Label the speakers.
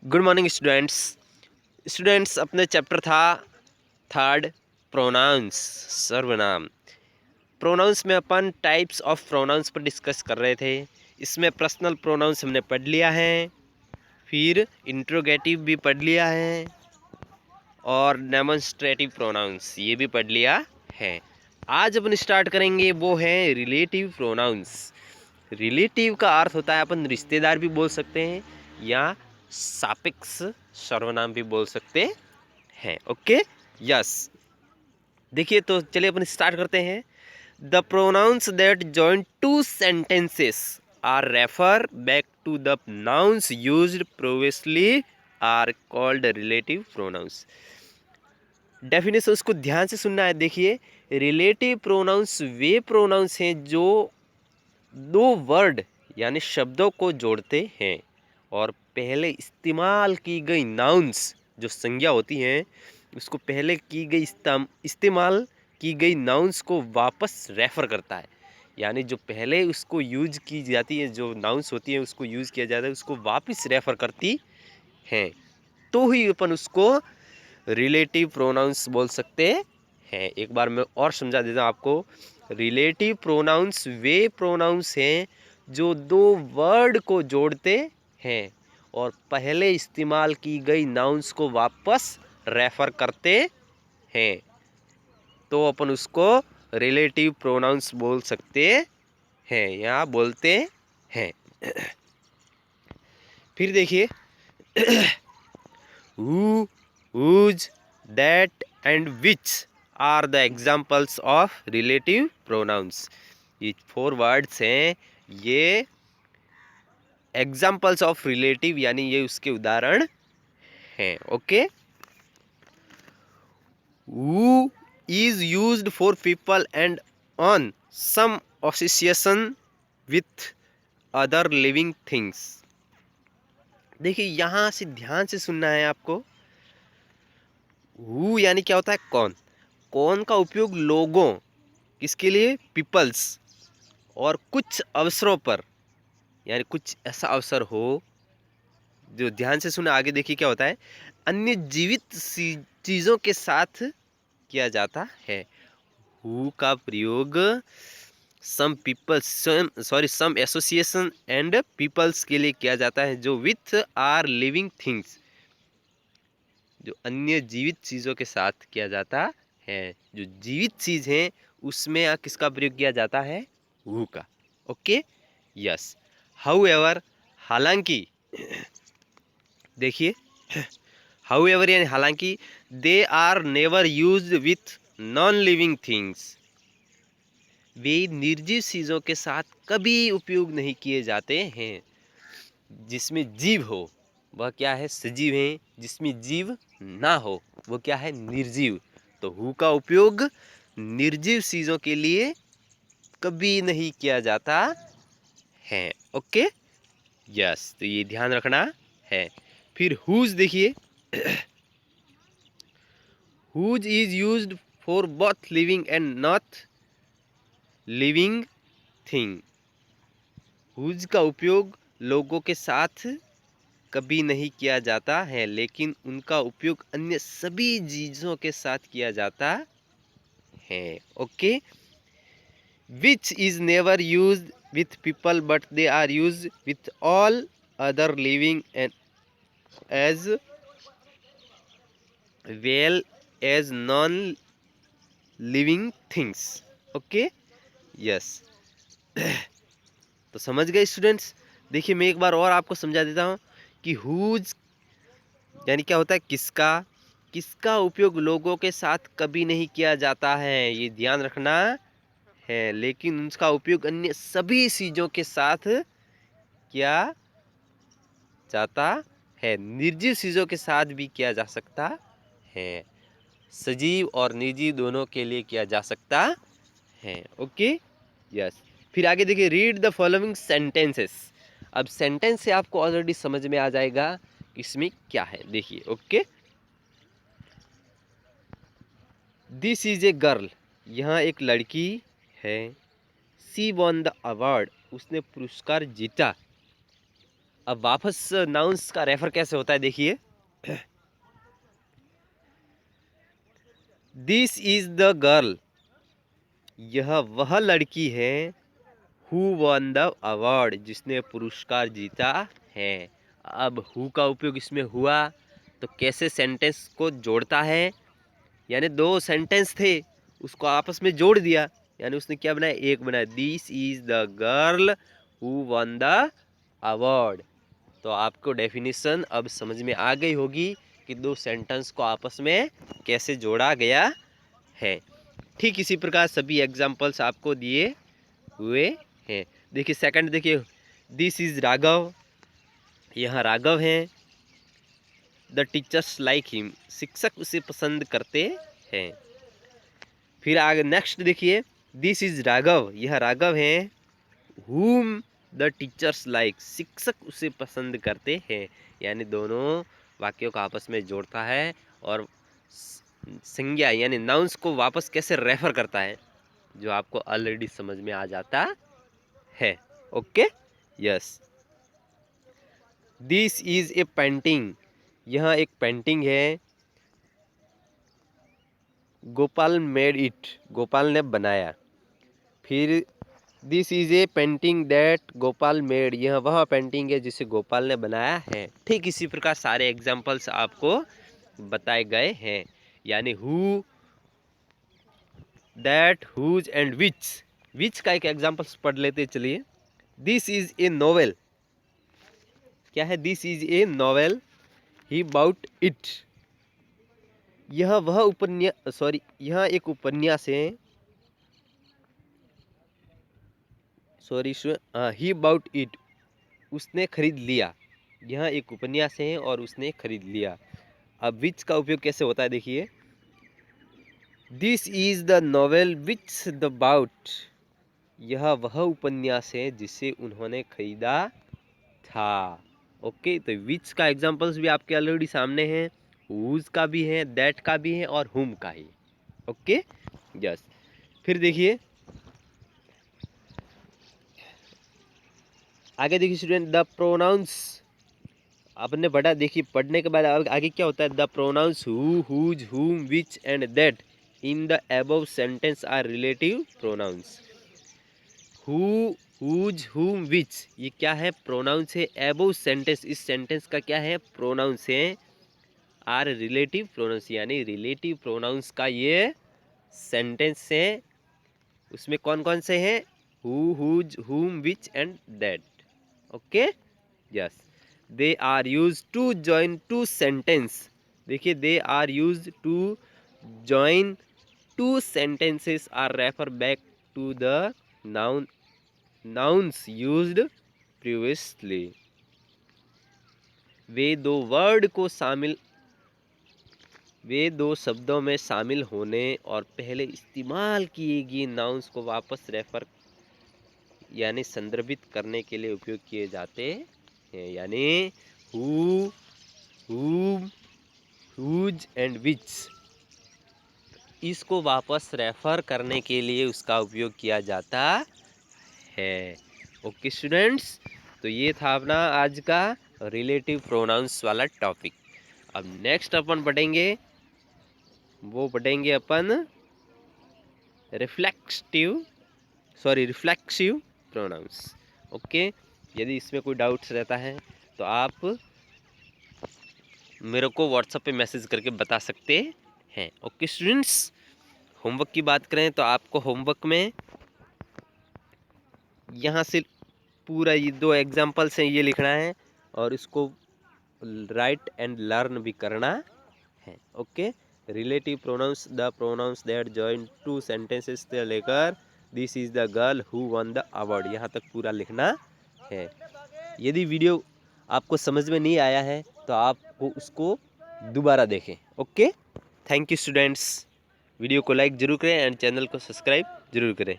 Speaker 1: Good morning students अपने chapter था third pronounce सर्वनाम। प्रोनाउंस में अपन टाइप्स ऑफ प्रोनाउंस पर डिस्कस कर रहे थे। इसमें पर्सनल प्रोनाउंस हमने पढ़ लिया है, फिर इंट्रोगेटिव भी पढ़ लिया है और डेमोन्स्ट्रेटिव प्रोनाउंस ये भी पढ़ लिया है। आज अपन स्टार्ट करेंगे वो है रिलेटिव प्रोनाउंस। रिलेटिव का अर्थ होता है अपन रिश्तेदार भी बोल सकते हैं या सापेक्ष सर्वनाम भी बोल सकते हैं। Okay, yes. देखिए तो चलिए अपन स्टार्ट करते हैं। The pronouns that join two sentences are refer back to the nouns used previously are called relative pronouns. Definition उसको ध्यान से सुनना है। देखिए, रिलेटिव प्रोनाउंस वे प्रोनाउंस हैं जो दो वर्ड यानी शब्दों को जोड़ते हैं और पहले इस्तेमाल की गई नाउन्स जो संज्ञा होती हैं उसको पहले की गई इस्तेमाल की गई नाउन्स को वापस रेफर करता है। यानी जो पहले उसको यूज की जाती है, जो नाउन्स होती हैं उसको यूज़ किया जाता है, उसको वापस रेफर करती हैं, तो ही अपन उसको रिलेटिव प्रोनाउंस बोल सकते हैं। एक बार मैं और समझा देता हूँ आपको। रिलेटिव प्रोनाउंस वे प्रोनाउंस हैं जो दो वर्ड को जोड़ते हैं और पहले इस्तेमाल की गई नाउन्स को वापस रेफर करते हैं, तो अपन उसको रिलेटिव प्रोनाउंस बोल सकते हैं या बोलते हैं। फिर देखिए, who, whose, that and which are the examples of relative pronouns। ये 4 वर्ड्स हैं, ये एग्जाम्पल्स ऑफ रिलेटिव यानी ये उसके उदाहरण हैं। Okay, who is used for people and on some association with other living things। देखिए यहाँ से ध्यान से सुनना है आपको। हु यानी क्या होता है? कौन। कौन का उपयोग लोगों, किसके लिए? पीपल्स, और कुछ अवसरों पर, यानी कुछ ऐसा अवसर हो जो, ध्यान से सुना आगे देखिए क्या होता है, अन्य जीवित चीज़ों के साथ किया जाता है। हु का प्रयोग some peoples some association and peoples के लिए किया जाता है जो विथ आर लिविंग थिंग्स, जो अन्य जीवित चीज़ों के साथ किया जाता है। जो जीवित चीज़ हैं उसमें किसका प्रयोग किया जाता है? हु का। Okay, yes. हाउएवर, हालांकि, देखिए, हाउएवर यानी हालांकि, they are never used with non living things, वे निर्जीव चीज़ों के साथ कभी उपयोग नहीं किए जाते हैं। जिसमें जीव हो वह क्या है? सजीव है। जिसमें जीव ना हो वो क्या है? निर्जीव। तो हु का उपयोग निर्जीव चीज़ों के लिए कभी नहीं किया जाता है। ओके, यस, तो ये ध्यान रखना है। फिर हुज देखिए, whose is used for both living and not living thing. Whose का उपयोग लोगों के साथ कभी नहीं किया जाता है, लेकिन उनका उपयोग अन्य सभी चीज़ों के साथ किया जाता है। Okay, which is never used with people but they are used with all other living and as well as non living things. Okay, yes. तो समझ गए स्टूडेंट्स? देखिए मैं एक बार और आपको समझा देता हूँ कि हुज यानी क्या होता है? किसका। किसका उपयोग लोगों के साथ कभी नहीं किया जाता है, ये ध्यान रखना है, लेकिन उसका उपयोग अन्य सभी चीज़ों के साथ किया जाता है। निर्जीव चीज़ों के साथ भी किया जा सकता है, सजीव और निर्जीव दोनों के लिए किया जा सकता है। Okay, yes. फिर आगे देखिए, रीड द फॉलोइंग सेंटेंसेस। अब सेंटेंस से आपको ऑलरेडी समझ में आ जाएगा कि इसमें क्या है। देखिए, okay, this is a girl, यहाँ एक लड़की है। सी वॉन द अवार्ड, उसने पुरस्कार जीता। अब वापस नाउन्स का रेफर कैसे होता है देखिए, दिस इज द गर्ल, यह वह लड़की है, हु वन द अवार्ड, जिसने पुरस्कार जीता है। अब हु का उपयोग इसमें हुआ तो कैसे सेंटेंस को जोड़ता है, यानी दो सेंटेंस थे उसको आपस में जोड़ दिया, यानी उसने क्या बनाया, एक बनाया, this is the girl who one the award. तो आपको डेफिनेशन अब समझ में आ गई होगी कि दो सेंटेंस को आपस में कैसे जोड़ा गया है। ठीक इसी प्रकार सभी एग्जाम्पल्स आपको दिए हुए हैं। देखिए सेकंड, देखिए दिस इज राघव, यहाँ राघव हैं। द टीचर्स लाइक हिम, शिक्षक उसे पसंद करते हैं। फिर आगे नेक्स्ट देखिए, दिस इज राघव, यह राघव हैं, whom द टीचर्स लाइक, शिक्षक उसे पसंद करते हैं। यानी दोनों वाक्यों को आपस में जोड़ता है और संज्ञा यानी नाउन्स को वापस कैसे रेफर करता है, जो आपको ऑलरेडी समझ में आ जाता है। Okay, yes. This is A painting, यह एक पेंटिंग है। गोपाल मेड इट, गोपाल ने बनाया। फिर this is A painting that Gopal made, यह वह पेंटिंग है जिसे गोपाल ने बनाया है। ठीक इसी प्रकार सारे एग्जाम्पल्स आपको बताए गए हैं। यानी who, that, whose and which का एक एग्जाम्पल्स पढ़ लेते चलिए। दिस इज ए नोवेल, क्या है, this is a novel, he bought it, यह वह उपन्यास, सॉरी यह एक उपन्यास है, सॉरी ही बाउट इट, उसने खरीद लिया, यह एक उपन्यास है और उसने खरीद लिया। अब विच का उपयोग कैसे होता है देखिए, this is the novel which the about, यह वह उपन्यास है जिसे उन्होंने खरीदा था। ओके, तो विच का एग्जांपल्स भी आपके ऑलरेडी सामने हैं, हुज का भी है, दैट का भी है और हुम का ही। Okay, yes. फिर देखिए आगे, देखिए स्टूडेंट, द प्रोनाउंस आपने पढ़ा, देखिए पढ़ने के बाद आगे क्या होता है, the pronounce who, whose, whom, which and that in the above sentence are relative pronouns. Who, whose, whom, which, ये क्या है, प्रोनाउंस है। अबव सेंटेंस, इस सेंटेंस का क्या है, प्रोनाउंस है। आर रिलेटिव प्रोनाउंस, यानी रिलेटिव प्रोनाउंस का ये सेंटेंस है। उसमें कौन कौन से हैं, who, whose, whom, which and that. Okay, yes. They are use to join two sentence, देखिए they are use to join two sentences are refer back to the noun, nouns used previously, वे दो शब्दों में शामिल होने और पहले इस्तेमाल किए गए नाउन्स को वापस रेफर यानी संदर्भित करने के लिए उपयोग किए जाते हैं। यानी हु, हुम, हुज एंड विच, इसको वापस रेफर करने के लिए उसका उपयोग किया जाता है। ओके स्टूडेंट्स, तो ये था अपना आज का रिलेटिव प्रोनाउंस वाला टॉपिक। अब नेक्स्ट अपन पढ़ेंगे, वो पढ़ेंगे अपन रिफ्लेक्सिव प्रोनाउंस। ओके, यदि इसमें कोई डाउट्स रहता है तो आप मेरे को व्हाट्सएप पे मैसेज करके बता सकते हैं। ओके स्टूडेंट्स, होमवर्क की बात करें तो आपको होमवर्क में यहाँ से पूरा ये दो एग्जाम्पल्स हैं ये लिखना है और इसको राइट एंड लर्न भी करना है। Okay, relative pronouns, the pronouns that join two sentences से लेकर this is the girl who one the award, यहाँ तक पूरा लिखना है। यदि वीडियो आपको समझ में नहीं आया है तो आपको उसको दोबारा देखें। Okay, thank you students, video को लाइक जरूर करें एंड चैनल को सब्सक्राइब जरूर करें।